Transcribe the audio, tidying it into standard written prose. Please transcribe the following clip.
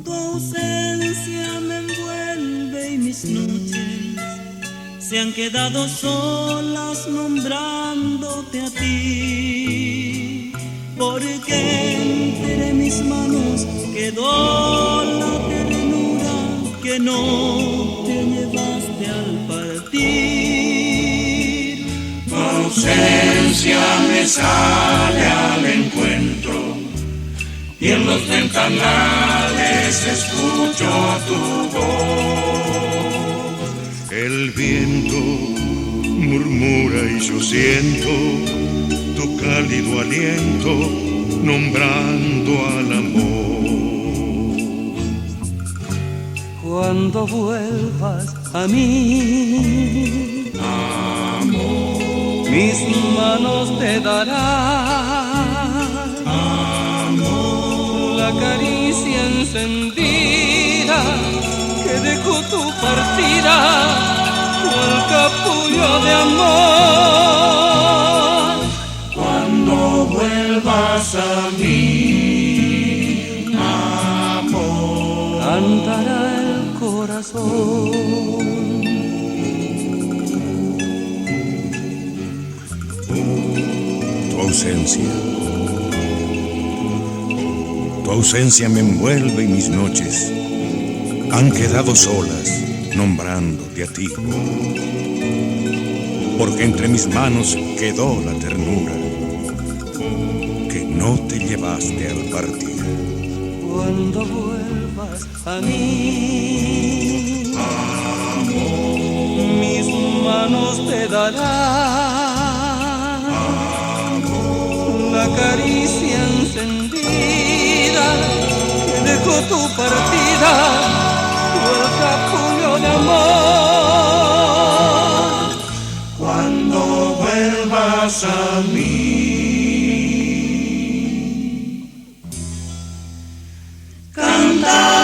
Tu ausencia me envuelve y mis noches se han quedado solas nombrándote a ti, porque entre mis manos quedó la ternura que no te llevaste al partir. Tu ausencia me sale al encuentro y en los ventanales escucho tu voz. El viento murmura y yo siento tu cálido aliento nombrando al amor. Cuando vuelvas a mí, Amor, mis manos te darán, amor, la caricia encendida que dejó tu partida, cual capullo de amor. cuando vuelvas a mí, amor, Cantará el corazón. Tu ausencia me envuelve y mis noches han quedado solas nombrándote a ti, porque entre mis manos quedó la ternura que no te llevaste al partir. Cuando vuelvas a mí, mis manos te darán, la caricia encendida que dejó tu partida, el capullo de amor. cuando vuelvas a mí. Canta